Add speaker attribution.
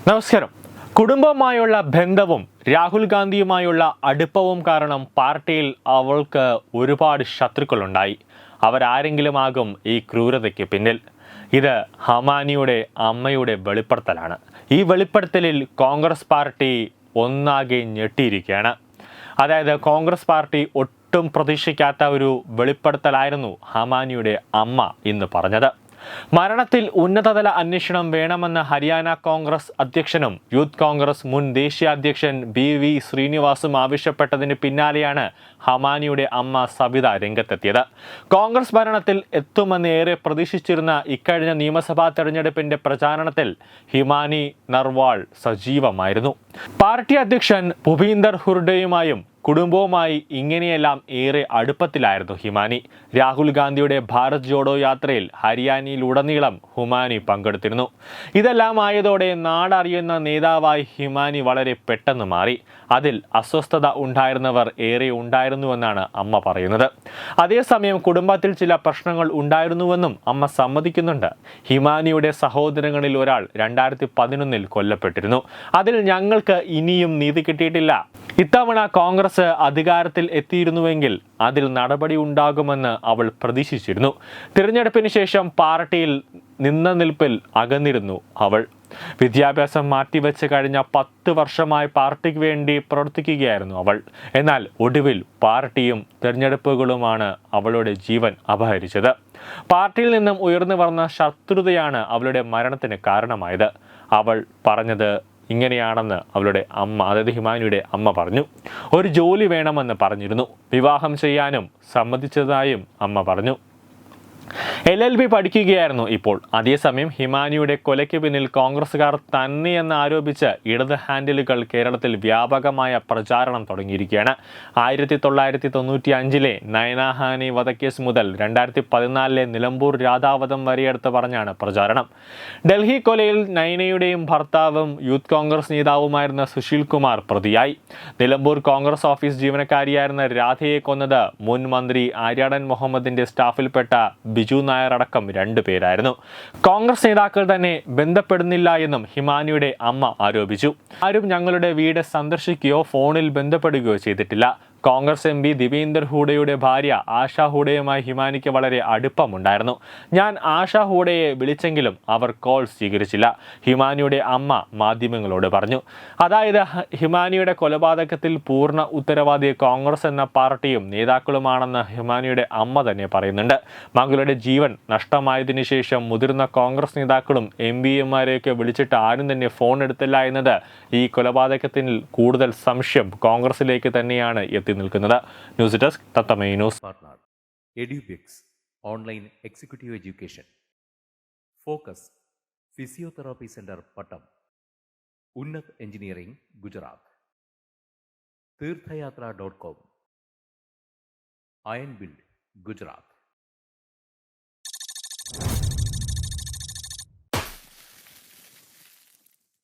Speaker 1: നമസ്കാരം. കുടുംബവുമായുള്ള ബന്ധവും രാഹുൽ ഗാന്ധിയുമായുള്ള അടുപ്പവും കാരണം പാർട്ടിയിൽ അവൾക്ക് ഒരുപാട് ശത്രുക്കളുണ്ടായി. അവരാരെങ്കിലുമാകും ഈ ക്രൂരതയ്ക്ക് പിന്നിൽ. ഇത് ഹമാനിയുടെ അമ്മയുടെ വെളിപ്പെടുത്തലാണ്. ഈ വെളിപ്പെടുത്തലിൽ കോൺഗ്രസ് പാർട്ടി ഒന്നാകെ ഞെട്ടിയിരിക്കുകയാണ്. അതായത് കോൺഗ്രസ് പാർട്ടി ഒട്ടും പ്രതീക്ഷിക്കാത്ത ഒരു വെളിപ്പെടുത്തലായിരുന്നു ഹമാനിയുടെ അമ്മ ഇന്ന് പറഞ്ഞത്. മരണത്തിൽ ഉന്നതതല അന്വേഷണം വേണമെന്ന് ഹരിയാന കോൺഗ്രസ് അധ്യക്ഷനും യൂത്ത് കോൺഗ്രസ് മുൻ ദേശീയ അധ്യക്ഷൻ BV ശ്രീനിവാസും ആവശ്യപ്പെട്ടതിന് പിന്നാലെയാണ് ഹമാനിയുടെ അമ്മ സവിത രംഗത്തെത്തിയത്. കോൺഗ്രസ് ഭരണത്തിൽ എത്തുമെന്ന് ഏറെ പ്രതീക്ഷിച്ചിരുന്ന ഇക്കഴിഞ്ഞ നിയമസഭാ തെരഞ്ഞെടുപ്പിന്റെ പ്രചാരണത്തിൽ ഹിമാനി നർവാൾ സജീവമായിരുന്നു. പാർട്ടി അധ്യക്ഷൻ ഭൂപീന്ദർ ഹുഡയുമായും കുടുംബവുമായി ഇങ്ങനെയെല്ലാം ഏറെ അടുപ്പത്തിലായിരുന്നു ഹിമാനി. രാഹുൽ ഗാന്ധിയുടെ ഭാരത് ജോഡോ യാത്രയിൽ ഹരിയാനയിലുടനീളം ഹിമാനി പങ്കെടുത്തിരുന്നു. ഇതെല്ലാം ആയതോടെ നാടറിയുന്ന നേതാവായി ഹിമാനി വളരെ പെട്ടെന്ന് മാറി. അതിൽ അസ്വസ്ഥത ഉണ്ടായിരുന്നവർ ഏറെ ഉണ്ടായിരുന്നുവെന്നാണ് അമ്മ പറയുന്നത്. അതേസമയം കുടുംബത്തിൽ ചില പ്രശ്നങ്ങൾ ഉണ്ടായിരുന്നുവെന്നും അമ്മ സമ്മതിക്കുന്നുണ്ട്. ഹിമാനിയുടെ സഹോദരങ്ങളിൽ ഒരാൾ 2011 കൊല്ലപ്പെട്ടിരുന്നു. അതിൽ ഞങ്ങൾക്ക് ഇനിയും നീതി കിട്ടിയിട്ടില്ല. ഇത്തവണ കോൺഗ്രസ് അധികാരത്തിൽ എത്തിയിരുന്നുവെങ്കിൽ അതിൽ നടപടി ഉണ്ടാകുമെന്ന് അവൾ പ്രതീക്ഷിച്ചിരുന്നു. തിരഞ്ഞെടുപ്പിന് ശേഷം പാർട്ടിയിൽ നിന്ന നിൽപ്പിൽ അകന്നിരുന്നു അവൾ. വിദ്യാഭ്യാസം മാറ്റിവെച്ച് കഴിഞ്ഞ 10 വർഷമായി പാർട്ടിക്ക് വേണ്ടി പ്രവർത്തിക്കുകയായിരുന്നു അവൾ. എന്നാൽ ഒടുവിൽ പാർട്ടിയും തിരഞ്ഞെടുപ്പുകളുമാണ് അവളുടെ ജീവൻ അപഹരിച്ചത്. പാർട്ടിയിൽ നിന്നും ഉയർന്നു വന്ന ശത്രുതയാണ് അവളുടെ മരണത്തിന് കാരണമായത്. അവൾ പറഞ്ഞത് ഇങ്ങനെയാണെന്ന് അവളുടെ അമ്മ, അതായത് ഹിമാനിയുടെ അമ്മ പറഞ്ഞു. ഒരു ജോലി വേണമെന്ന് പറഞ്ഞിരുന്നു. വിവാഹം ചെയ്യാനും സമ്മതിച്ചതായും അമ്മ പറഞ്ഞു. LLB പഠിക്കുകയായിരുന്നു ഇപ്പോൾ. അതേസമയം ഹിമാനിയുടെ കൊലയ്ക്ക് പിന്നിൽ കോൺഗ്രസുകാർ തന്നെയെന്ന് ആരോപിച്ച് ഇടത് ഹാൻഡിലുകൾ കേരളത്തിൽ വ്യാപകമായ പ്രചാരണം തുടങ്ങിയിരിക്കുകയാണ്. 1995 നയനാഹാനി വധക്കേസ് മുതൽ 2014 നിലമ്പൂർ രാധാവധം വരെയെടുത്ത് പറഞ്ഞാണ് പ്രചാരണം. ഡൽഹി കൊലയിൽ നയനയുടെയും ഭർത്താവും യൂത്ത് കോൺഗ്രസ് നേതാവുമായിരുന്ന സുശീൽ കുമാർ പ്രതിയായി. നിലമ്പൂർ കോൺഗ്രസ് ഓഫീസ് ജീവനക്കാരിയായിരുന്ന രാധയെ കൊന്നത് മുൻ മന്ത്രി ആര്യാടൻ മുഹമ്മദിന്റെ സ്റ്റാഫിൽപ്പെട്ട ബിജു നായർ അടക്കം 2 പേരായിരുന്നു. കോൺഗ്രസ് നേതാക്കൾ തന്നെ ബന്ധപ്പെടുന്നില്ല എന്നും ഹിമാനിയുടെ അമ്മ ആരോപിച്ചു. ആരും ഞങ്ങളുടെ വീട് സന്ദർശിക്കുകയോ ഫോണിൽ ബന്ധപ്പെടുകയോ ചെയ്തിട്ടില്ല. കോൺഗ്രസ് MP ദീപേന്ദർ ഹൂഡയുടെ ഭാര്യ ആശ ഹൂഡയുമായി ഹിമാനിക്ക് വളരെ അടുപ്പമുണ്ടായിരുന്നു. ഞാൻ ആശ ഹൂഡയെ വിളിച്ചെങ്കിലും അവർ കോൾ സ്വീകരിച്ചില്ല, ഹിമാനിയുടെ അമ്മ മാധ്യമങ്ങളോട് പറഞ്ഞു. അതായത് ഹിമാനിയുടെ കൊലപാതകത്തിൽ പൂർണ്ണ ഉത്തരവാദി കോൺഗ്രസ് എന്ന പാർട്ടിയും നേതാക്കളുമാണെന്ന് ഹിമാനിയുടെ അമ്മ തന്നെ പറയുന്നുണ്ട്. മകളുടെ ജീവൻ നഷ്ടമായതിനു ശേഷം മുതിർന്ന കോൺഗ്രസ് നേതാക്കളും MPമാരെയൊക്കെ വിളിച്ചിട്ട് ആരും തന്നെ ഫോൺ എടുത്തില്ല എന്നത് ഈ കൊലപാതകത്തിൽ കൂടുതൽ സംശയം കോൺഗ്രസിലേക്ക് തന്നെയാണ് നിൽക്കുന്നത്. ന്യൂസ് ഡെസ്ക് തത്തമൈ news.
Speaker 2: Partner Edubix online executive education, focus physiotherapy centre Pattom, Unnath engineering Gujarat, തീർത്ഥയാത്ര.com, അയൺ ബിൽഡ് ഗുജറാത്ത്.